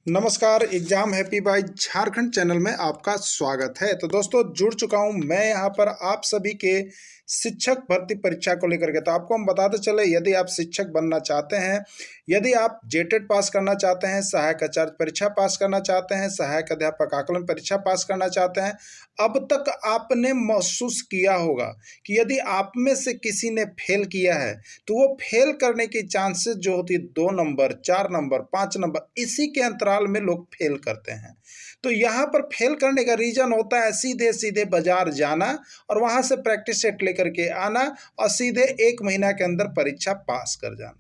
नमस्कार। Exam happy by Jharkhand channel में आपका स्वागत है। तो दोस्तों जुड़ चुका हूं मैं यहां पर आप सभी के शिक्षक भर्ती परीक्षा को लेकर के। तो आपको हम बताते चले, यदि आप शिक्षक बनना चाहते हैं, यदि आप जेटेट पास करना चाहते हैं, सहायक आचार्य परीक्षा पास करना चाहते हैं, सहायक अध्यापक आकलन परीक्षा पास करना चाहते हैं, अब तक आपने महसूस किया होगा कि यदि आप में से किसी ने फेल किया है तो वो फेल करने की चांसेस जो होती है 2 नंबर, 4 नंबर, 5 नंबर, इसी के अंतराल में लोग फेल करते हैं। तो यहाँ पर फेल करने का रीजन होता है सीधे सीधे बाजार जाना और वहाँ से प्रैक्टिस सेट लेकर के आना और सीधे 1 महीना के अंदर परीक्षा पास कर जाना।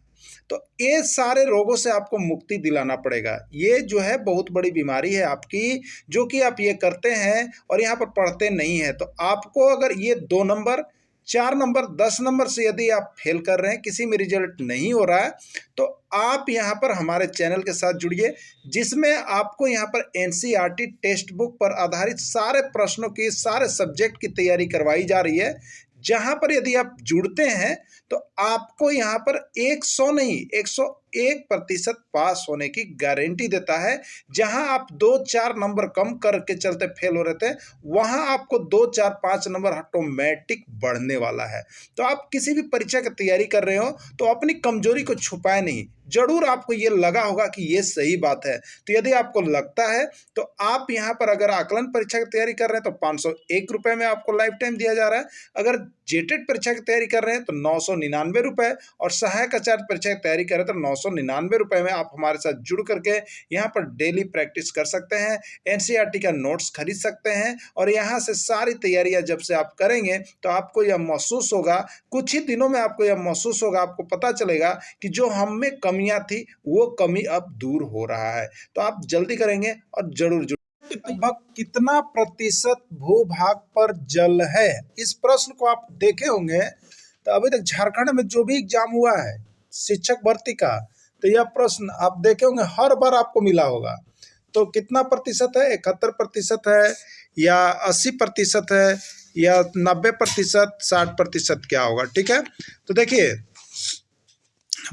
तो ये सारे रोगों से आपको मुक्ति दिलाना पड़ेगा। ये जो है बहुत बड़ी बीमारी है आपकी, जो कि आप ये करते हैं और यहाँ पर पढ़ते नहीं हैं। तो आपको अगर ये 2 नंबर, 4 नंबर, 10 नंबर से यदि आप फेल कर रहे हैं, किसी में रिजल्ट नहीं हो रहा है, तो आप यहाँ पर हमारे चैनल के साथ जुड़िए, जिसमें आपको यहाँ पर एनसीईआरटी टेक्स्ट बुक पर आधारित सारे प्रश्नों की, सारे सब्जेक्ट की तैयारी करवाई जा रही है। जहाँ पर यदि आप जुड़ते हैं तो आपको यहाँ पर 100 नहीं 101% पास होने की गारंटी देता है। जहां आप 2-4 नंबर कम करके चलते फेल हो रहे थे, वहां आपको 2-4-5 नंबर ऑटोमेटिक बढ़ने वाला है। तो आप किसी भी परीक्षा की तैयारी कर रहे हो तो अपनी कमजोरी को छुपाए नहीं। जरूर आपको ये लगा होगा कि ये सही बात है। तो यदि आपको लगता है तो आप यहाँ पर अगर आकलन परीक्षा की तैयारी कर रहे हैं तो 501 रुपये में आपको लाइफ टाइम दिया जा रहा है। अगर जेटेट परीक्षा की तैयारी कर रहे हैं तो 999 रुपये, और सहायक आचार्य परीक्षा की तैयारी कर रहे हैं तो 999 रुपये में आप हमारे साथ जुड़ करके यहाँ पर डेली प्रैक्टिस कर सकते हैं, एनसीईआरटी का नोट्स खरीद सकते हैं। और यहाँ से सारी तैयारियाँ जब से आप करेंगे तो आपको यह महसूस होगा, कुछ ही दिनों में आपको यह महसूस होगा, आपको पता चलेगा कि जो हम में कमियां थी वो कमी अब दूर हो रहा है। तो आप जल्दी करेंगे और जरूर लगभग कितना प्रतिशत भूभाग पर जल है, इस प्रश्न को आप देखे होंगे। तो अभी तक झारखंड में जो भी एग्जाम हुआ है शिक्षक भर्ती का, तो यह प्रश्न आप देखे होंगे, हर बार आपको मिला होगा। तो कितना प्रतिशत है? 71% है या 80% है या 90%, 60% क्या होगा? ठीक है, तो देखिए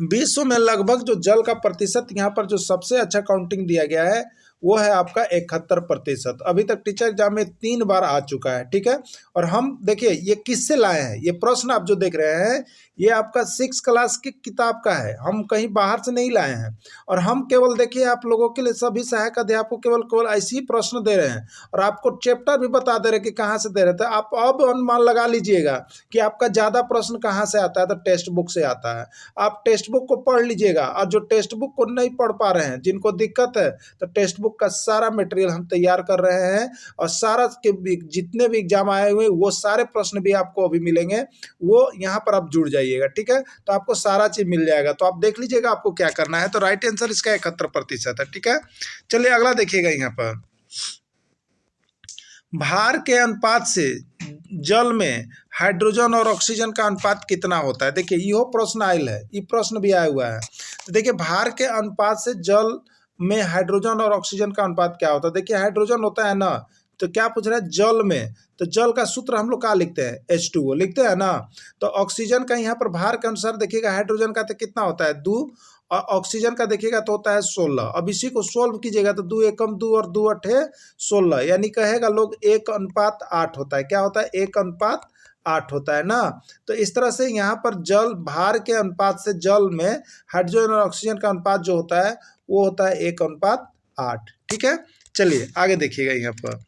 विश्व में लगभग जो जल का प्रतिशत यहाँ पर जो सबसे अच्छा काउंटिंग दिया गया है वो है आपका 71%। अभी तक टीचर एग्जाम में 3 बार आ चुका है। ठीक है, और हम देखिए ये किससे लाए हैं, ये प्रश्न आप जो देख रहे हैं ये आपका 6 क्लास की किताब का है, हम कहीं बाहर से नहीं लाए हैं। और हम केवल देखिए आप लोगों के लिए सभी सहायक अध्यापकों केवल ऐसे ही प्रश्न दे रहे हैं और आपको चैप्टर भी बता दे रहे हैं कि कहाँ से दे रहे थे। आप अब अनुमान लगा लीजिएगा कि आपका ज़्यादा प्रश्न कहाँ से आता है, तो टेक्स्ट बुक से आता है। आप टेक्स्ट बुक को पढ़ लीजिएगा, और जो टेक्स्ट बुक को नहीं पढ़ पा रहे हैं, जिनको दिक्कत है, तो टेक्स्ट बुक का सारा मटेरियल हम तैयार कर रहे हैं और सारा के जितने भी एग्जाम आए हुए वो सारे प्रश्न भी आपको अभी मिलेंगे, वो यहाँ पर आप जुड़ जाइएगा। ठीक है, तो आपको सारा चीज मिल जाएगा। तो आप देख लीजिएगा आपको क्या करना है। तो राइट आंसर इसका 71% है। ठीक है, चलिए अगला देखिएगा। यहाँ पर भार के अनुपात से जल में हाइड्रोजन और ऑक्सीजन का अनुपात कितना होता है? देखिए यो प्रश्न आयल है, ये प्रश्न भी आया हुआ है। तो देखिए भार के अनुपात से जल में हाइड्रोजन और ऑक्सीजन का अनुपात क्या होता है? देखिए हाइड्रोजन होता है ना, तो क्या पूछ रहा है जल में, तो जल का सूत्र हम लोग क्या लिखते हैं? H2O लिखते हैं ना। तो ऑक्सीजन का यहाँ पर भार के अनुसार देखिएगा, हाइड्रोजन का तो कितना होता है 2, और ऑक्सीजन का देखिएगा तो होता है 16। अब इसी को सोल्व कीजिएगा तो 2 एकम 2 और 2 अठे 16, यानी कहेगा लोग 1:8 होता है। क्या होता है? 1:8 होता है ना। तो इस तरह से यहाँ पर जल भार के अनुपात से जल में हाइड्रोजन और ऑक्सीजन का अनुपात जो होता है वो होता है 1:8। ठीक है, चलिए आगे देखिएगा। यहाँ पर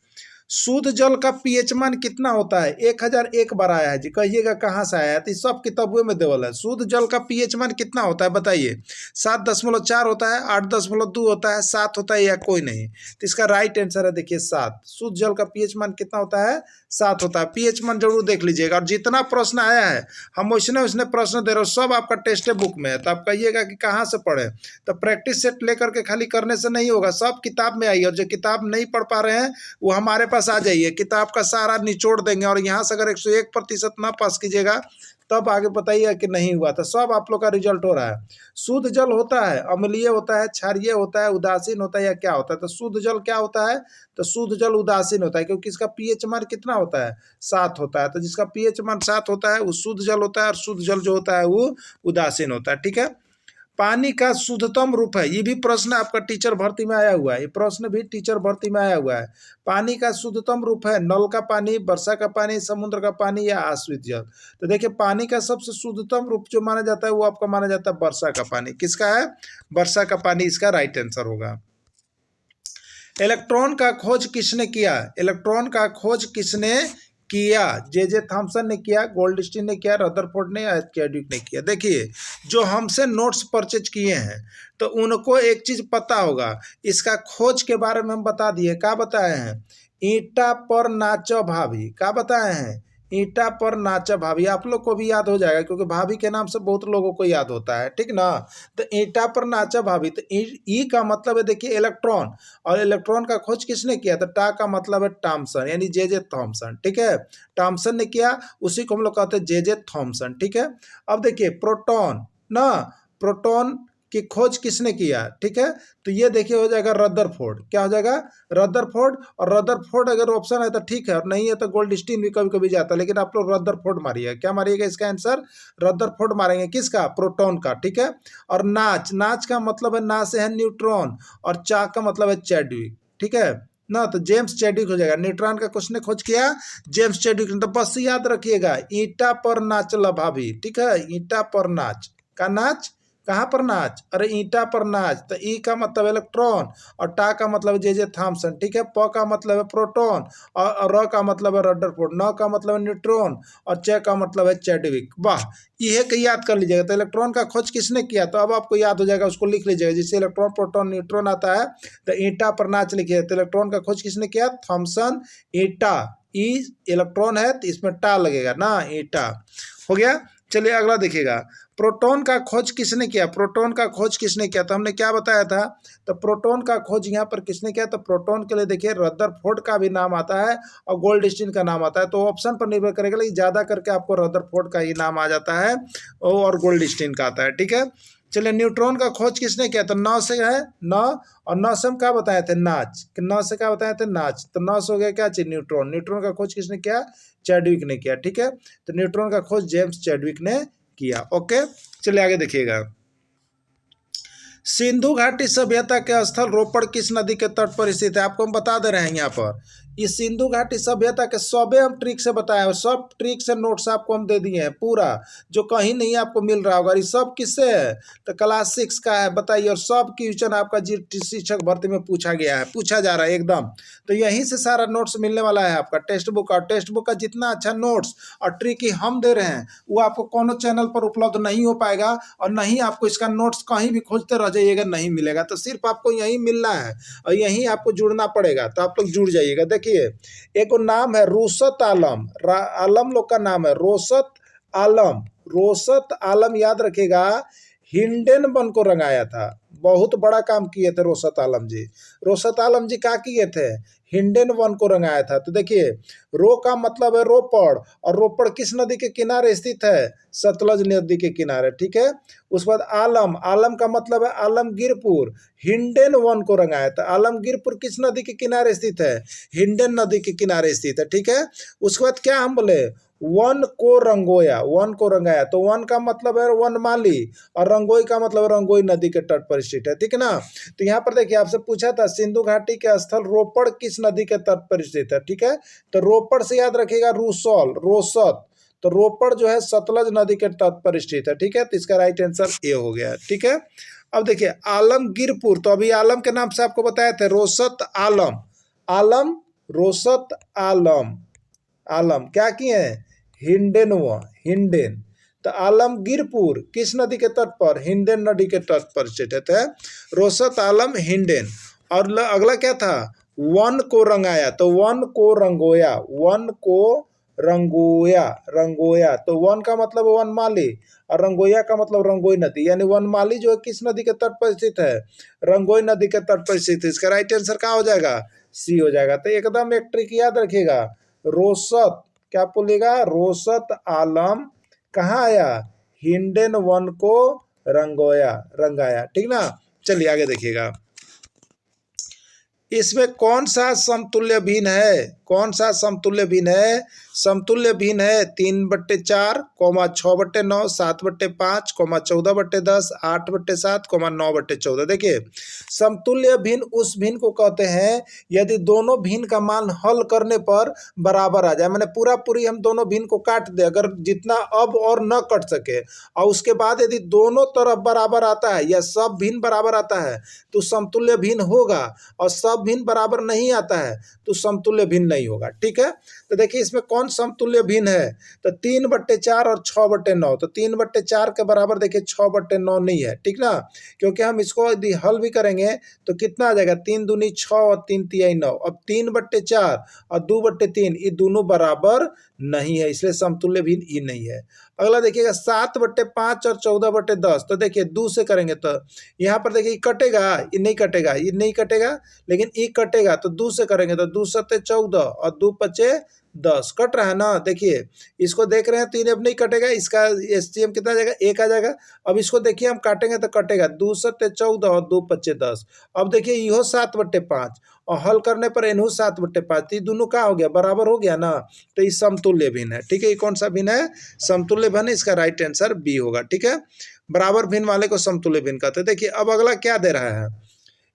शुद्ध जल का पीएच मान कितना होता है? 1001 बार आया है जी, कहिएगा कहाँ से आया है? तो सब किताबों में देवल है। शुद्ध जल का पीएच मान कितना होता है बताइए? 7.4 होता है, 8.2 होता है, 7 होता है, या कोई नहीं? तो इसका राइट आंसर है देखिए 7। शुद्ध जल का पीएच मान कितना होता है? 7 होता है। पीएच मान जरूर देख लीजिएगा। और जितना प्रश्न आया है हम वैसने प्रश्न दे रहे हो, सब आपका टेक्स्ट बुक में है। तो आप कहिएगा कि कहाँ से पढ़े, तो प्रैक्टिस सेट लेकर के खाली करने से नहीं होगा, सब किताब में आइए। और जो किताब नहीं पढ़ पा रहे हैं वो हमारे पास आ जाइए, किताब का सारा निचोड़ देंगे। और यहाँ से अगर 101% ना पास कीजिएगा तब आगे बताइए कि नहीं हुआ। तो सब आप लोग का रिजल्ट हो रहा है। शुद्ध जल होता है, अम्लीय होता है, क्षारीय होता है, उदासीन होता है, या क्या होता है? तो शुद्ध जल क्या होता है? तो शुद्ध जल उदासीन होता है, क्योंकि इसका पीएच मान कितना होता है? 7 होता है। तो जिसका पीएच मान 7 होता है वो शुद्ध जल होता है, और शुद्ध जल जो होता है वो उदासीन होता है। ठीक है, पानी का शुद्धतम रूप है, ये भी प्रश्न आपका टीचर भर्ती में आया हुआ है, ये प्रश्न भी टीचर भर्ती में आया हुआ है। पानी का शुद्धतम रूप है नल का पानी, वर्षा का पानी, समुद्र का पानी या आश्रित जल। तो देखिए पानी का सबसे शुद्धतम रूप जो माना जाता है वो आपका माना जाता है वर्षा का पानी। किसका है? वर्षा का पानी इसका राइट आंसर होगा। इलेक्ट्रॉन का खोज किसने किया? इलेक्ट्रॉन का खोज किसने किया? जे थॉमसन ने किया, गोल्डस्टीन ने किया, रदरफोर्ड ने या चैडविक ने किया। देखिए जो हमसे नोट्स परचेज किए हैं तो उनको एक चीज पता होगा, इसका खोज के बारे में हम बता दिए। क्या बताए हैं? ईंटा पर नाचो भाभी। क्या बताए हैं? ईंटा पर नाचा भाभी। आप लोग को भी याद हो जाएगा क्योंकि भाभी के नाम से बहुत लोगों को याद होता है, ठीक ना। तो ईंटा पर नाचा भाभी, तो ई का मतलब है देखिए इलेक्ट्रॉन, और इलेक्ट्रॉन का खोज किसने किया? तो टा का मतलब है टॉमसन, यानी जे थॉमसन, ठीक है। टॉमसन ने किया, उसी को हम लोग कहते हैं जे थॉमसन, ठीक है। अब देखिए प्रोटॉन ना, प्रोटॉन की खोज किसने किया? ठीक है, तो ये देखिए हो जाएगा रदरफोर्ड। क्या हो जाएगा? रदरफोर्ड। और रदरफोर्ड अगर ऑप्शन है तो ठीक है, और नहीं है तो गोल्डस्टीन भी कभी कभी जाता है, लेकिन आप लोग रदरफोर्ड मारिएगा। क्या मारिएगा इसका आंसर? रदरफोर्ड मारेंगे। किसका? प्रोटॉन का, ठीक है। और नाच, नाच का मतलब है ना से है न्यूट्रॉन, और चा का मतलब है चैडविक, ठीक है ना। तो जेम्स चैडविक हो जाएगा। न्यूट्रॉन का किसने खोज किया? जेम्स चैडविक ने। तो बस याद रखिएगा ईंटा पर नाच ला भाभी, ठीक है। ईंटा पर नाच का नाच, कहाँ पर नाच? अरे ईंटा पर नाच। तो ई का मतलब इलेक्ट्रॉन, और टा का मतलब जे थॉमसन, ठीक है। प का मतलब है प्रोटॉन, और र का मतलब है रदरफोर्ड, न का मतलब है न्यूट्रॉन, और च का मतलब है चैडविक। वाह, ये के याद कर लीजिएगा। तो इलेक्ट्रॉन का खोज किसने किया? तो अब आपको याद हो जाएगा, उसको लिख लीजिएगा। जैसे इलेक्ट्रॉन, प्रोटॉन, न्यूट्रॉन आता है तो ईंटा पर नाच लिखिए। तो इलेक्ट्रॉन का खोज किसने किया? थॉमसन। ईंटा, ई इलेक्ट्रॉन है तो इसमें टा लगेगा ना, ईंटा हो गया। चलिए अगला देखिएगा, प्रोटॉन का खोज किसने किया? प्रोटॉन का खोज किसने किया? तो हमने क्या बताया था? तो प्रोटॉन का खोज यहाँ पर किसने किया? तो प्रोटॉन के लिए देखिए रदरफोर्ड का भी नाम आता है और गोल्डस्टीन का नाम आता है। तो ऑप्शन पर निर्भर करेगा, लेकिन ज़्यादा करके आपको रदरफोर्ड का ही नाम आ जाता है और गोल्डस्टीन का आता है, ठीक है। चलिए न्यूट्रॉन का खोज किसने किया? तो नौ से है, नौ, और नौ से हम क्या बताए थे? नाच। नौ से क्या बताए थे? नाच। तो नौ से हो गया क्या चीज? न्यूट्रॉन। न्यूट्रॉन का खोज किसने किया? चैडविक ने किया, ठीक है। तो न्यूट्रॉन का खोज जेम्स चैडविक ने किया। ओके, चलिए आगे देखिएगा। सिंधु घाटी सभ्यता के स्थल रोपड़ किस नदी के तट पर स्थित है? आपको हम बता दे रहे हैं यहाँ पर। इस सिंधु घाटी सभ्यता के सबे हम ट्रिक से बताए हैं, सब ट्रिक से नोट्स आपको हम दे दिए हैं पूरा, जो कहीं नहीं आपको मिल रहा होगा। ये सब किससे है? तो क्लास 6 का है, बताइए। और सब क्वेश्चन आपका जी शिक्षक भर्ती में पूछा गया है, पूछा जा रहा है एकदम। तो यहीं से सारा नोट्स मिलने वाला है आपका टेक्स्ट बुक। और टेक्स्ट बुक का जितना अच्छा नोट्स और ट्रिक ही हम दे रहे हैं वो आपको कोनो चैनल पर उपलब्ध नहीं हो पाएगा, और नहीं आपको इसका नोट्स कहीं भी खोजते रह जाइएगा, नहीं मिलेगा। तो सिर्फ आपको यहीं मिलना है और यहीं आपको जुड़ना पड़ेगा। तो आप लोग जुड़ जाइएगा। देखिए एक नाम है रोसत आलम, आलम लोग का नाम है रोसत आलम। रोसत आलम याद रखिएगा, हिंडन को रंगाया था। बहुत बड़ा काम किए थे रोसत आलम जी। रोसत आलम जी क्या किए थे? हिंडन को रंगाया था। तो देखिए रो का मतलब है रोपड़, और रोपड़ किस नदी के किनारे स्थित है? सतलज नदी के किनारे, ठीक है। उसके बाद आलम, आलम का मतलब है आलमगीरपुर। हिंडन को रंगाया था। आलमगीरपुर किस नदी के किनारे स्थित है? हिंडन नदी के किनारे स्थित है, ठीक है। उसके बाद क्या हम बोले? वन को रंगोया, वन को रंगाया। तो वन का मतलब है वनमाली, और रंगोई का मतलब है रंगोई नदी के तट पर स्थित है, ठीक है ना। तो यहाँ पर देखिए आपसे पूछा था सिंधु घाटी के स्थल रोपड़ किस नदी के तट पर स्थित है, ठीक है। तो रोपड़ से याद रखिएगा रूसौल, रोसत। तो रोपड़ जो है सतलज नदी के तट पर स्थित है, ठीक है। तो इसका राइट आंसर ए हो गया, ठीक है। अब देखिए आलमगीरपुर, तो अभी आलम के नाम से आपको बताया था, रोसत आलम, आलम रोसत आलम। आलम क्या किए हैं? हिंडन, हिंडन। तो आलमगीरपुर किस नदी के तट पर? हिंडन नदी के तट पर स्थित है। रोसत आलम हिंडन। और अगला क्या था? वन को रंगाया। तो वन को रंगोया, वन को रंगोया, रंगोया। तो वन का मतलब वनमाली, और रंगोया का मतलब रंगोई नदी। यानी वनमाली जो है किस नदी के तट पर स्थित है? रंगोई नदी के तट पर स्थित है। इसका राइट आंसर क्या हो जाएगा? सी हो जाएगा। तो एकदम एक ट्रिक याद रखिएगा, रोसत, क्या बोलेगा? रोसत आलम कहाँ आया? हिंडन वन को रंगोया, रंगाया, ठीक ना। चलिए आगे देखिएगा। इसमें कौन सा समतुल्य भिन्न है? कौन सा समतुल्य भिन्न है? समतुल्य भिन्न है 3/4, 6/9, 7/5, 14/10, 8/7, 9/14। देखिए, समतुल्य भिन्न उस भिन्न को कहते हैं यदि दोनों भिन्न का मान हल करने पर बराबर आ जाए, मैंने पूरा पूरी हम दोनों भिन्न को काट दे, अगर जितना अब और न कट सके, और उसके बाद यदि दोनों तरफ बराबर आता है या सब भिन्न बराबर आता है तो समतुल्य भिन्न होगा, और सब भिन्न बराबर नहीं आता है तो समतुल्य भिन्न नहीं होगा। ठीक है, तो देखिए इसमें कौन समतुल्य भिन्न है? तो 3/4 और 6/9। तो 3/4 के बराबर देखिए 6/9 नहीं है, ठीक ना, क्योंकि हम इसको यदि हल भी करेंगे तो कितना आ जाएगा? 3 दूनी 6 और 3 तिहाई 9। अब 3/4 और 2/3 ये दोनों बराबर नहीं है, इसलिए समतुल्य भिन्न ये नहीं है। अगला देखिएगा 7/5 और 14/10। तो देखिए 2 से करेंगे तो यहाँ पर देखिए कटेगा, ये नहीं कटेगा, ये नहीं कटेगा, लेकिन ये कटेगा। तो 2 से करेंगे तो 2 7 14 और 2 5 10 कट रहा है ना। देखिए इसको देख रहे हैं तो ये अब नहीं कटेगा, इसका एसटीएम कितना आ जाएगा? 1 आ जाएगा। अब इसको देखिए हम काटेंगे तो कटेगा, 2 7 14 और 2 5 10। अब देखिए इहो 7/5 और हल करने पर इनहू 7/5, तो ये दोनों का हो गया? बराबर हो गया ना। तो ये समतुल्य भिन्न है। ठीक है, ये कौन सा भिन्न है? समतुल्य भिन्न। इसका राइट आंसर बी होगा। ठीक है, बराबर भिन्न वाले को समतुल्य भिन्न कहते हैं। देखिए अब अगला क्या दे रहा है?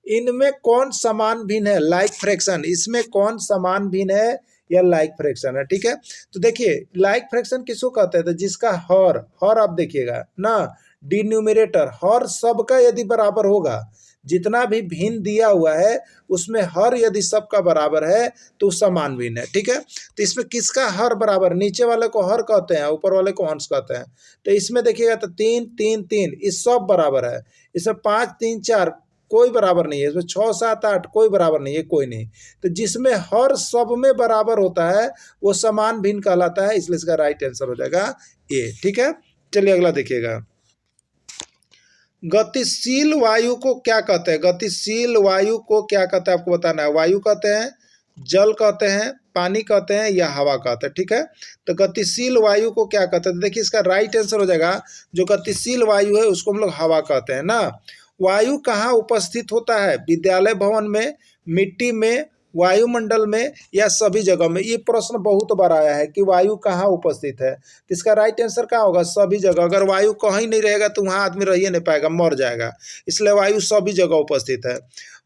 इनमें कौन समान भिन्न है? Like fraction. इसमें कौन समान भिन्न है या लाइक फ्रैक्शन है? ठीक है, तो देखिए लाइक फ्रैक्शन किसको कहते हैं? तो जिसका हर आप देखिएगा ना, डिन्यूमरेटर हर सबका यदि बराबर होगा, जितना भी भिन्न दिया हुआ है उसमें हर यदि सबका बराबर है तो समान भिन्न है। ठीक है, तो इसमें किसका हर बराबर? नीचे वाले को हर कहते हैं, ऊपर वाले को अंश कहते हैं। तो इसमें देखिएगा तो 3 3 3 इस सब बराबर है। इसमें 5 3 4 कोई बराबर नहीं है। इसमें 6 7 8 कोई बराबर नहीं है, कोई नहीं। तो जिसमें हर सब में बराबर होता है वो समान भिन्न कहलाता है, इसलिए इसका राइट आंसर हो जाएगा ए। ठीक है, चलिए अगला देखिएगा। गतिशील वायु को क्या कहते हैं? गतिशील वायु को क्या कहते हैं आपको बताना है। वायु कहते हैं, जल कहते हैं, पानी कहते हैं या हवा कहते हैं। ठीक है, तो गतिशील वायु को क्या कहते हैं? देखिए इसका राइट आंसर हो जाएगा, जो गतिशील वायु है उसको हम लोग हवा कहते हैं ना। वायु कहाँ उपस्थित होता है? विद्यालय भवन में, मिट्टी में, वायुमंडल में या सभी जगह में? ये प्रश्न बहुत बार आया है कि वायु कहाँ उपस्थित है, तो इसका राइट आंसर क्या होगा? सभी जगह। अगर वायु कहीं नहीं रहेगा तो वहाँ आदमी रह ही नहीं पाएगा, मर जाएगा, इसलिए वायु सभी जगह उपस्थित है।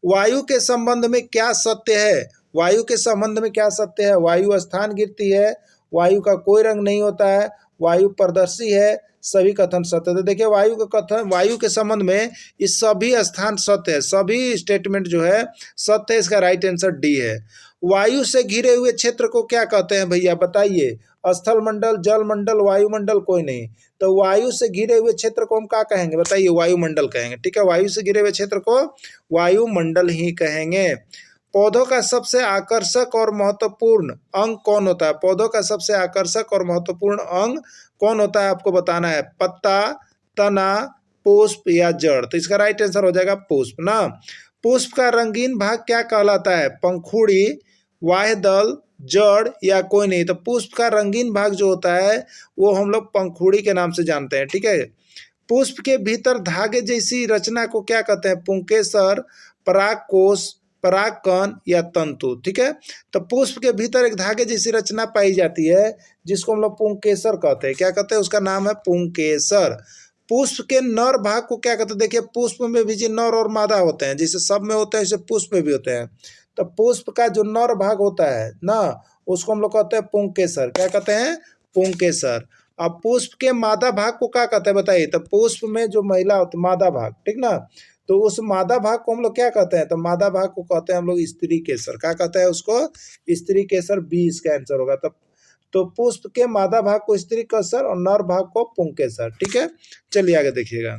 वायु के संबंध में क्या सत्य है? वायु के संबंध में क्या सत्य है? वायु स्थान गिरती है, वायु का कोई रंग नहीं होता है, वायु पारदर्शी है, सभी कथन सत्य। तो देखिए वायु का कथन, वायु के संबंध में इस सभी स्थान सत्य है, सभी स्टेटमेंट जो है सत्य है। इसका राइट आंसर डी है। वायु से घिरे हुए क्षेत्र को क्या कहते हैं भैया बताइए? स्थल मंडल, जल मंडल, वायुमंडल, कोई नहीं। तो वायु से घिरे हुए क्षेत्र को हम क्या कहेंगे बताइए? वायुमंडल कहेंगे। ठीक है, वायु से घिरे हुए क्षेत्र को वायुमंडल ही कहेंगे। पौधों का सबसे आकर्षक और महत्वपूर्ण अंग कौन होता है? पौधों का सबसे आकर्षक और महत्वपूर्ण अंग कौन होता है आपको बताना है। पत्ता, तना, पुष्प या जड़? तो इसका राइट आंसर हो जाएगा पुष्प ना। पुष्प का रंगीन भाग क्या कहलाता है? पंखुड़ी, वाह्यदल, जड़ या कोई नहीं? तो पुष्प का रंगीन भाग जो होता है वो हम लोग पंखुड़ी के नाम से जानते हैं। ठीक है, पुष्प के भीतर धागे जैसी रचना को क्या कहते हैं? पुंकेसर, परागकोश, परागकण या तंतु? ठीक है, तो पुष्प के भीतर एक धागे जैसी रचना पाई जाती है जिसको हम लोग पुंकेसर कहते हैं। क्या कहते हैं? उसका नाम है पुंकेसर। पुष्प के नर भाग को क्या कहते हैं? देखिए पुष्प में भी जी नर और मादा होते हैं, जैसे सब में होते हैं वैसे पुष्प में भी होते हैं। तो पुष्प का जो नर भाग होता है ना उसको हम लोग कहते हैं पुंकेसर। क्या कहते हैं? पुंकेसर। अब पुष्प के मादा भाग को क्या कहते हैं बताइए? तो पुष्प में जो महिला होती है मादा भाग, ठीक ना, तो उस मादा भाग को हम लोग क्या कहते हैं? तो मादा भाग को कहते हैं हम लोग स्त्री केसर। क्या कहते हैं उसको? स्त्री केसर। बी इसका आंसर होगा। तो पुष्प के मादा भाग को स्त्री केसर और नर भाग को पुंकेसर। ठीक है, चलिए आगे देखिएगा।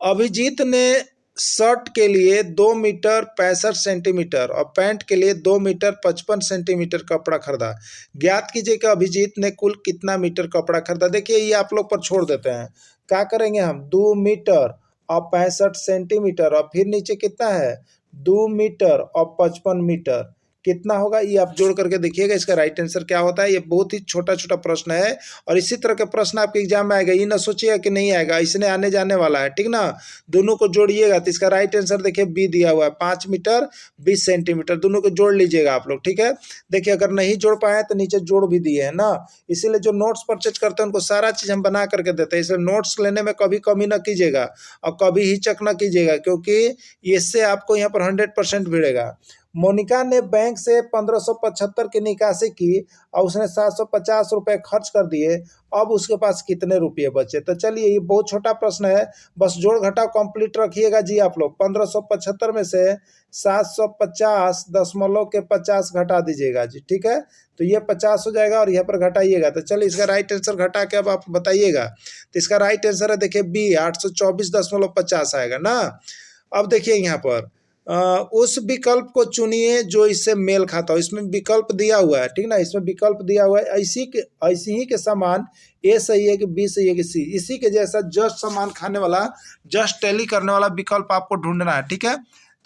अभिजीत ने शर्ट के लिए 2 मीटर 65 सेंटीमीटर और पैंट के लिए 2 मीटर 55 सेंटीमीटर कपड़ा खरीदा। ज्ञात कीजिए कि अभिजीत ने कुल कितना मीटर कपड़ा खरीदा। देखिए ये आप लोग पर छोड़ देते हैं। क्या करेंगे हम? 2 मीटर और 65 सेंटीमीटर और फिर नीचे कितना है? 2 मीटर और 55 मीटर। कितना होगा ये आप जोड़ करके देखिएगा इसका राइट आंसर क्या होता है। ये बहुत ही छोटा छोटा प्रश्न है और इसी तरह का प्रश्न आपके एग्जाम में आएगा। ये ना सोचिएगा कि नहीं आएगा, इसने आने जाने वाला है, ठीक ना। दोनों को जोड़िएगा तो इसका राइट आंसर देखिए बी दिया हुआ है, 5 मीटर 20 सेंटीमीटर। दोनों को जोड़ लीजिएगा आप लोग, ठीक है। देखिए अगर नहीं जोड़ पाए तो नीचे जोड़ भी दिए है ना। इसीलिए जो नोट्स परचेज करते हैं उनको सारा चीज़ हम बना करके देते हैं। इसलिए नोट्स लेने में कभी कमी ना कीजिएगा और कभी हिचक ना कीजिएगा, क्योंकि इससे आपको यहाँ पर 100% मिलेगा। मोनिका ने बैंक से 1575 की निकासी की और उसने 750 रुपये खर्च कर दिए। अब उसके पास कितने रुपये बचे? तो चलिए ये बहुत छोटा प्रश्न है, बस जोड़ घटाव कंप्लीट रखिएगा जी आप लोग। 1575 में से 750.50 घटा दीजिएगा जी, ठीक है। तो ये 50 हो जाएगा और यहाँ पर घटाइएगा। तो चलिए इसका राइट आंसर घटा के अब आप बताइएगा। तो इसका राइट आंसर है देखिए बी, 824.50 आएगा ना। अब देखिए यहाँ पर उस विकल्प को चुनिए जो इससे मेल खाता हो। इसमें विकल्प दिया हुआ है, ठीक ना। इसमें विकल्प दिया हुआ है ऐसी ही के समान ए सही है कि बी सही है कि सी। इसी के जैसा जस्ट समान खाने वाला, जस्ट टैली करने वाला विकल्प आपको ढूंढना है, ठीक है।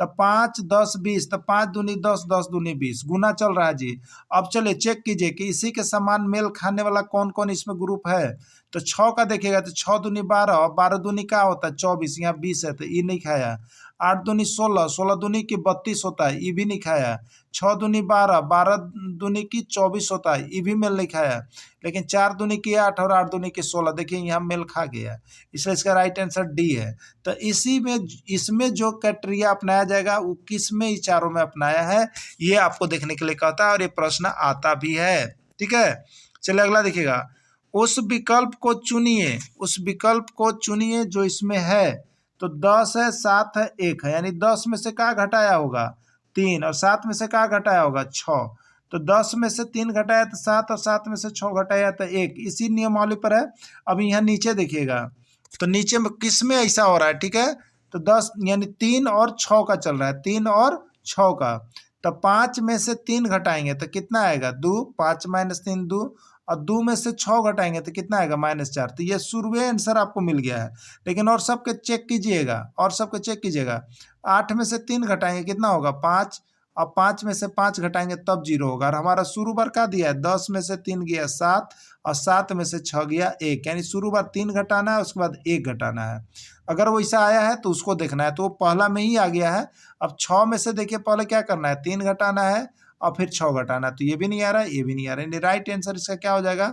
तो 5 10 20, तो 5 दूनी 10 10 दूनी 20 गुना चल रहा है जी। अब चलिए चेक कीजिए कि इसी के समान मेल खाने वाला कौन कौन इसमें ग्रुप है। तो 6 का देखिएगा तो 6 दूनी 12, 12 दूनी क्या होता है 24, यहाँ 20 है तो ये नहीं खाया। 8 दूनी 16, 16 दूनी की 32 होता है, ये भी नहीं खाया। 6 दूनी 12, 12 दूनी की 24 होता है, ये भी मेल नहीं खाया। लेकिन 4 दूनी की 8 और 8 दूनी की 16, देखिए यहाँ मेल खा गया, इसलिए इसका राइट आंसर डी है। तो इसमें जो क्राइटेरिया अपनाया जाएगा वो किस में, ये चारों में अपनाया है, ये आपको देखने के लिए कहता है और ये प्रश्न आता भी है, ठीक है। चलिए अगला देखिएगा। उस विकल्प को चुनिए, उस विकल्प को चुनिए जो इसमें है। तो 10 है, 7 है, 1 है, यानी 10 में से क्या घटाया होगा 3 और 7 में से क्या घटाया होगा 6। तो 10 में से 3 घटाया तो 7 और 7 में से 6 घटाया तो 1। इसी नियमावली पर है। अब यहाँ नीचे देखिएगा तो नीचे में किस में ऐसा हो रहा है, ठीक है। तो 10 यानी 3 और 6 का चल रहा है, 3 और 6 का। तो 5 में से 3 घटाएंगे तो कितना आएगा 2, 5 माइनस 3 2, और 2 में से 6 घटाएंगे तो कितना आएगा -4। तो ये शुरुए आंसर आपको मिल गया है। लेकिन और सबके चेक कीजिएगा, और सबके चेक कीजिएगा। 8 में से 3 घटाएंगे कितना होगा 5, और 5 में से 5 घटाएंगे तब 0 होगा। और हमारा शुरू बार क्या दिया है 10 में से 3 गया 7 और 7 में से 6 गया 1, यानी शुरू बार 3 घटाना है, उसके बाद 1 घटाना है। अगर वैसा आया है तो उसको देखना है, तो वो पहला में ही आ गया है। अब 6 में से देखिए पहले क्या करना है 3 घटाना है और फिर 6 घटाना। तो ये भी नहीं आ रहा है, ये भी नहीं आ रहा है। राइट आंसर इसका क्या हो जाएगा?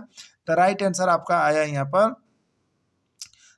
तो राइट आंसर आपका आया यहाँ पर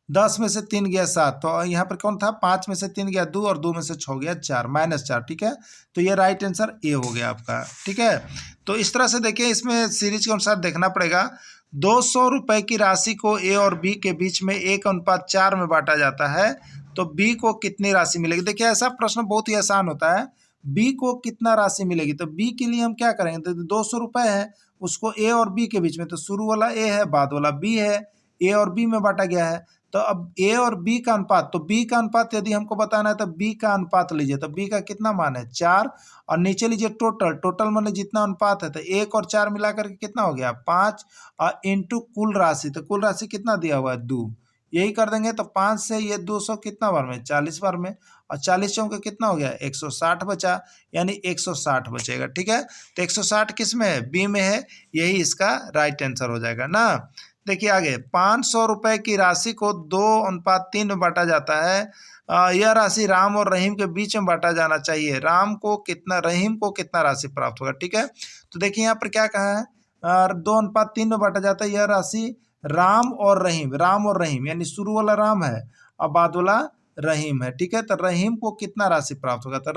10 में से 3 गया 7, तो यहाँ पर कौन था 5 में से 3 गया 2 और 2 में से 6 गया 4, -4, ठीक है। तो ये राइट आंसर ए हो गया आपका, ठीक है। तो इस तरह से देखिए इसमें सीरीज के अनुसार देखना पड़ेगा। 200 रुपये की राशि को ए और बी के बीच में 1:4 में बांटा जाता है, तो बी को कितनी राशि मिलेगी? देखिए ऐसा प्रश्न बहुत ही आसान होता है। बी को कितना राशि मिलेगी? तो बी के लिए हम क्या करेंगे, तो 200 रुपये है, उसको ए और बी के बीच में, तो शुरू वाला ए है बाद वाला बी है, ए और बी में बांटा गया है। तो अब ए और बी का अनुपात, तो बी का अनुपात यदि हमको बताना है तो बी का अनुपात लीजिए। तो बी का कितना मान है 4, और नीचे लीजिए टोटल माने जितना अनुपात है, तो 1 और 4 मिलाकर के कितना हो गया 5, और इंटू कुल राशि, तो कुल राशि कितना दिया हुआ है 2, यही कर देंगे। तो 5 से ये 200 कितना बार में 40 बार में, और 40 चौके कितना हो गया 160 बचा, यानी 160 बचेगा, ठीक है। तो 160 किस में है? बी में है, यही इसका राइट आंसर हो जाएगा ना। देखिए आगे 500 रुपये की राशि को 2:3 में बांटा जाता है। यह राशि राम और रहीम के बीच में बांटा जाना चाहिए। रहीम को कितना राशि प्राप्त होगा, ठीक है। तो देखिए यहाँ पर क्या कहा है 2:3 में बांटा जाता है। यह राशि राम और रहीम यानी शुरू वाला राम है और बाद वाला रहीम है, ठीक है। तो रहीम को कितना राशि प्राप्त होगा? तो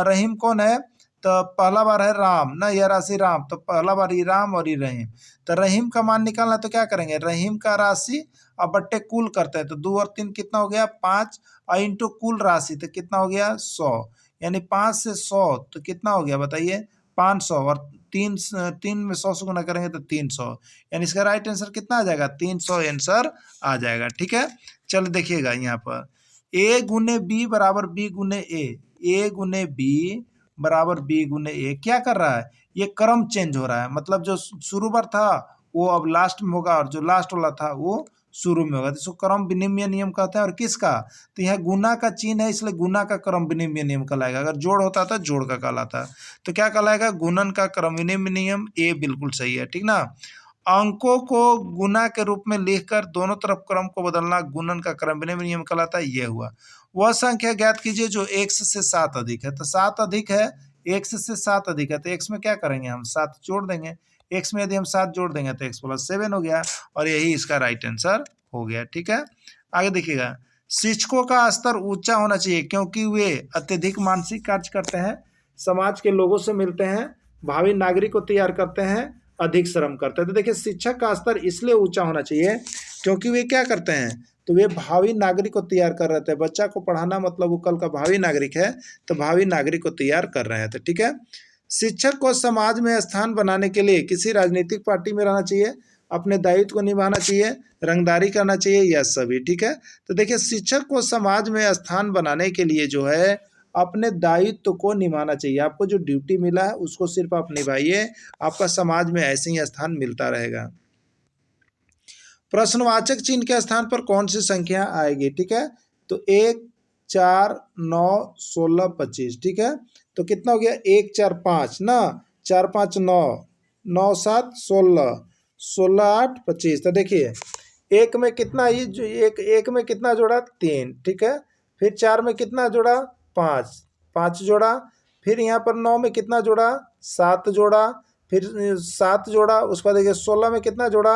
रहीम कौन है? तो पहला बार है राम ना, यह राशि राम, तो पहला बार ये राम और ये रहीम। तो रहीम का मान निकालना तो क्या करेंगे रहीम का राशि अब बट्टे कुल करते हैं। तो 2 और 3 कितना हो गया 5, और इंटू कुल राशि तो कितना हो गया 100, यानी 5 से 100 तो कितना हो गया बताइए 500, और 3 में 100 से गुना करेंगे तो 300, यानी इसका राइट आंसर कितना आ जाएगा 300 आंसर आ जाएगा, ठीक है। चलो देखिएगा यहाँ पर a गुने बी बराबर बी गुने ए गुने बी बराबर बी गुने ए। क्या कर रहा है? ये क्रम चेंज हो रहा है, मतलब जो शुरू बार था वो अब लास्ट में होगा और जो लास्ट वाला था वो शुरू में होगा, तो इसको क्रम विनिमय नियम कहते हैं। और किसका, तो यह गुना का चिन्ह है, इसलिए गुना का क्रम विनिमय नियम कहलाएगा। अगर जोड़ होता तो जोड़ का कहलाता, तो क्या कहलाएगा, गुणन का क्रम विनिमय नियम। ए बिल्कुल सही है, ठीक ना। अंकों को गुना के रूप में लिखकर दोनों तरफ क्रम को बदलना गुणन का क्रम विनिमय नियम कहलाता है। ये हुआ। वह संख्या ज्ञात कीजिए जो x से 7 अधिक है, तो 7 अधिक है, x से 7 अधिक है, तो x में क्या करेंगे, हम 7 जोड़ देंगे। x में यदि हम 7 जोड़ देंगे तो x प्लस 7 हो गया, और यही इसका राइट आंसर हो गया, ठीक है। आगे देखिएगा, शिक्षकों का स्तर ऊंचा होना चाहिए क्योंकि वे अत्यधिक मानसिक कार्य करते हैं, समाज के लोगों से मिलते हैं, भावी नागरिक को तैयार करते हैं, अधिक श्रम करते हैं। तो देखिए, शिक्षक का स्तर इसलिए ऊंचा होना चाहिए क्योंकि वे क्या करते हैं, तो वे भावी नागरिक को तैयार कर रहे थे। बच्चा को पढ़ाना मतलब वो कल का भावी नागरिक है, तो भावी नागरिक को तैयार कर रहे थे, ठीक है। शिक्षक को समाज में स्थान बनाने के लिए किसी राजनीतिक पार्टी में रहना चाहिए, अपने दायित्व को निभाना चाहिए, रंगदारी करना चाहिए, या सभी, ठीक है। तो देखिए, शिक्षक को समाज में स्थान बनाने के लिए जो है अपने दायित्व को निभाना चाहिए। आपको जो ड्यूटी मिला है उसको सिर्फ आप निभाइए, आपका समाज में ऐसे ही स्थान मिलता रहेगा। प्रश्नवाचक चिन्ह के स्थान पर कौन सी संख्या आएगी, ठीक है। तो 1 4 9 16 25, ठीक है। तो कितना हो गया, 1 4 5 ना, 4 5 9, 9 7 16, 16 8 25। तो देखिए, एक में कितना, ये जो एक में कितना जोड़ा, 3, ठीक है। फिर 4 में कितना जोड़ा, 5, 5 जोड़ा। फिर यहाँ पर 9 में कितना जोड़ा, 7 जोड़ा। फिर 7 जोड़ा, उसके बाद देखिए 16 में कितना जोड़ा,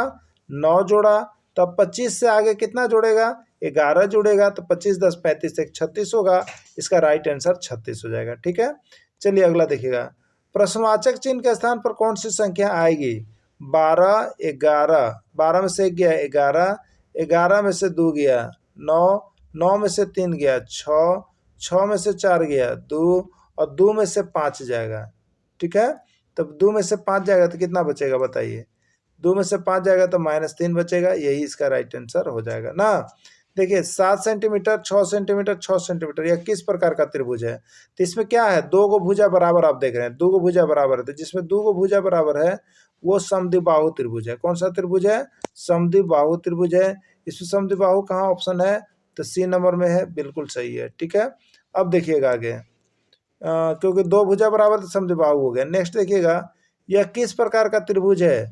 9 जोड़ा। तो अब 25 से आगे कितना जोड़ेगा, 11 जोड़ेगा। तो 25 10 35 1 36 होगा, इसका राइट आंसर 36 हो जाएगा, ठीक है। चलिए अगला देखिएगा, प्रश्नवाचक चिन्ह के स्थान पर कौन सी संख्या आएगी, 12 11, 12 में से 1 गया 11, 11 में से 2 गया 9, 9 में से 3 गया 6, 6 में से 4 गया 2, और 2 में से 5 जाएगा, ठीक है। तब 2 में से 5 जाएगा तो कितना बचेगा बताइए, 2 में से 5 जाएगा तो -3 बचेगा, यही इसका राइट आंसर हो जाएगा ना। देखिए, 7 सेंटीमीटर 6 सेंटीमीटर 6 सेंटीमीटर, यह किस प्रकार का त्रिभुज है, तो इसमें क्या है, 2 गो भुजा बराबर, आप देख रहे हैं 2 गो भुजा बराबर है, तो जिसमें 2 गो भुजा बराबर है वो समद्विबाहु त्रिभुज है। कौन सा त्रिभुज है, समद्विबाहु त्रिभुज है। इसमें समद्विबाहु कहाँ ऑप्शन है, तो सी नंबर में है, बिल्कुल सही है, ठीक है। अब देखिएगा आगे, क्योंकि 2 भुजा बराबर तो समद्विबाहु हो गया। नेक्स्ट देखिएगा, यह किस प्रकार का त्रिभुज है,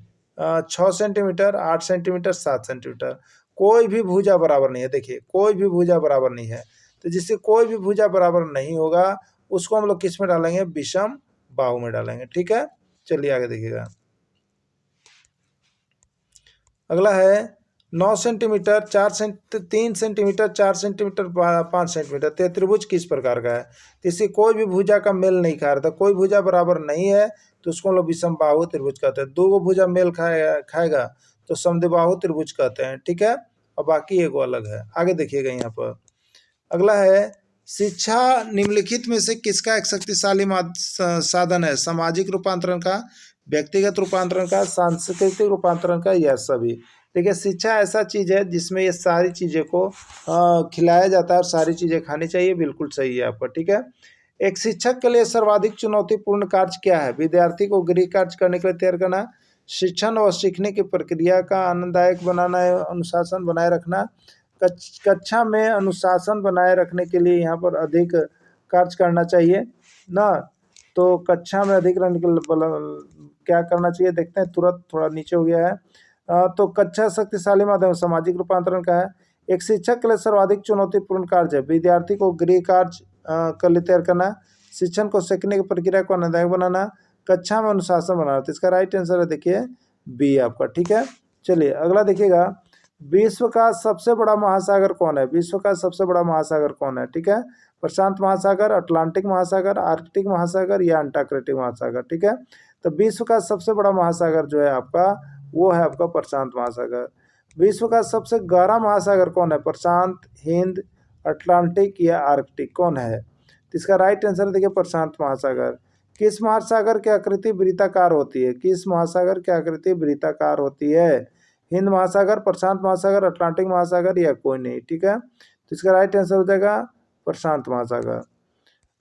6 सेंटीमीटर 8 सेंटीमीटर 7 सेंटीमीटर, कोई भी भुजा बराबर नहीं है। देखिए, कोई भी भुजा बराबर नहीं है, तो जिससे कोई भी भुजा बराबर नहीं होगा उसको हम लोग किस में डालेंगे, विषम बाहु में डालेंगे, ठीक है। चलिए आगे देखिएगा, अगला है 9 सेंटीमीटर 3 सेंटीमीटर 4 सेंटीमीटर 5 सेंटीमीटर, तो त्रिभुज किस प्रकार का है, तो इससे कोई भी भुजा का मेल नहीं खा रहा था, कोई भुजा बराबर नहीं है, तो उसको हम लोग विषम बाहु त्रिभुज कहते हैं। 2 गो भुजा मेल खाएगा तो समद्विबाहु त्रिभुज कहते हैं, ठीक है। और बाकी एगो अलग है। आगे देखिएगा यहाँ पर, अगला है, शिक्षा निम्नलिखित में से किसका एक शक्तिशाली साधन है, सामाजिक रूपांतरण का, व्यक्तिगत रूपांतरण का, सांस्कृतिक रूपांतरण का, या सभी। देखिए, शिक्षा ऐसा चीज़ है जिसमें ये सारी चीज़ें को खिलाया जाता है और सारी चीज़ें खानी चाहिए, बिल्कुल सही है आपका, ठीक है। एक शिक्षक के लिए सर्वाधिक चुनौतीपूर्ण कार्य क्या है, विद्यार्थी को गृह कार्य करने के लिए तैयार करना, शिक्षण और सीखने की प्रक्रिया का आनंददायक बनाना, अनुशासन बनाए रखना, कक्षा में अनुशासन बनाए रखने के लिए यहाँ पर अधिक कार्य करना चाहिए ना। तो कक्षा में अधिक रहने के क्या करना चाहिए, देखते हैं, तुरंत थोड़ा नीचे हो गया है। तो कक्षा शक्तिशाली माध्यम सामाजिक रूपांतरण का है। एक शिक्षक के लिए सर्वाधिक चुनौतीपूर्ण कार्य है विद्यार्थी को गृह कार्य कर लिए तैयार करना, शिक्षण को सीखने की प्रक्रिया को आनंददायक बनाना, कक्षा में अनुशासन बनाना। तो इसका राइट आंसर है देखिए बी आपका, ठीक है। चलिए अगला देखिएगा, विश्व का सबसे बड़ा महासागर कौन है, विश्व का सबसे बड़ा महासागर कौन है, ठीक है। प्रशांत महासागर, अटलांटिक महासागर, आर्कटिक महासागर, या अंटार्कटिक महासागर, ठीक है। तो विश्व का सबसे बड़ा महासागर जो है आपका, वो है आपका प्रशांत महासागर। विश्व का सबसे गहरा महासागर कौन है, प्रशांत, हिंद, अटलांटिक, या आर्कटिक, कौन है। तो इसका राइट आंसर देखिए प्रशांत महासागर। किस महासागर की आकृति वृत्ताकार होती है, किस महासागर की आकृति वृत्ताकार होती है, हिंद महासागर, प्रशांत महासागर, अटलांटिक महासागर, या कोई नहीं, ठीक है। तो इसका राइट आंसर हो जाएगा प्रशांत महासागर।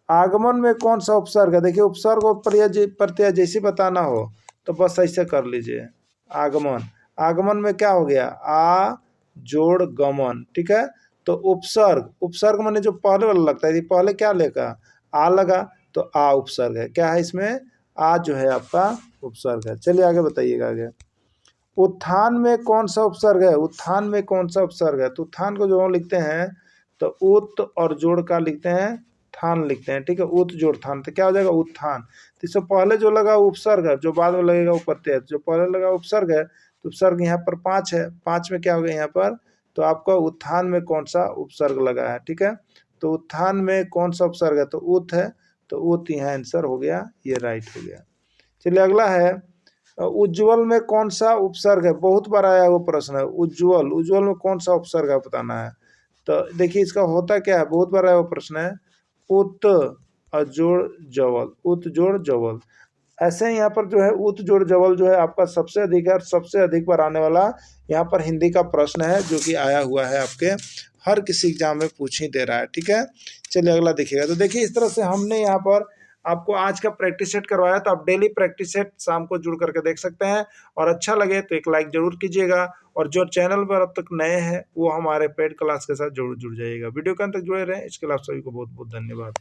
आगमन में कौन सा उपसर्ग है, देखिए उपसर्ग और प्रत्यय जैसे बताना हो तो बस ऐसे कर लीजिए। आगमन, आगमन में क्या हो गया, आ जोड़ गमन, ठीक है। तो उपसर्ग, उपसर्ग माने जो पहले वाला लगता है, यदि पहले क्या लेगा, आ लगा तो आ उपसर्ग है। क्या है इसमें, आ जो है आपका उपसर्ग है। चलिए आगे बताइएगा। आगे उत्थान में कौन सा उपसर्ग है, उत्थान में कौन सा उपसर्ग है। तो उत्थान को जो हम लिखते हैं तो उत और जोड़ का लिखते हैं, थान लिखते हैं, ठीक है। उत जोड़ थान, तो क्या हो जाएगा उत्थान। तो इससे पहले जो लगा उपसर्ग है, जो बाद में लगेगा वो प्रत्यय है। जो पहले लगा उपसर्ग है तो उपसर्ग यहाँ पर 5 है, 5 में क्या हो गया यहाँ पर, तो आपका उत्थान में कौन सा उपसर्ग लगा है, ठीक है। तो उत्थान में कौन सा उपसर्ग है, तो उत है, तो उत यहाँ आंसर हो गया, ये राइट हो गया। चलिए अगला है, उज्ज्वल में कौन सा उपसर्ग है। बहुत बार आया वो प्रश्न है, उज्ज्वल, उज्ज्वल में कौन सा उपसर्ग है बताना है। तो देखिए इसका होता क्या है, बहुत बार आया वो प्रश्न है, उत और जोड़ जवल, उत जोड़ जवल। ऐसे ही यहाँ पर जो है उत जोड़ जवल जो है आपका सबसे अधिक है, और सबसे अधिक बार आने वाला यहाँ पर हिंदी का प्रश्न है, जो कि आया हुआ है आपके हर किसी एग्जाम में पूछ ही दे रहा है, ठीक है। चलिए अगला देखिएगा। तो देखिए इस तरह से हमने यहाँ पर आपको आज का प्रैक्टिस सेट करवाया, तो आप डेली प्रैक्टिस सेट शाम को जुड़ करके देख सकते हैं। और अच्छा लगे तो एक लाइक जरूर कीजिएगा, और जो चैनल पर अब तक नए हैं वो हमारे पेड क्लास के साथ जरूर जुड़ जाइएगा। वीडियो के अंत तक जुड़े रहें, इसके लिए आप सभी को बहुत बहुत धन्यवाद।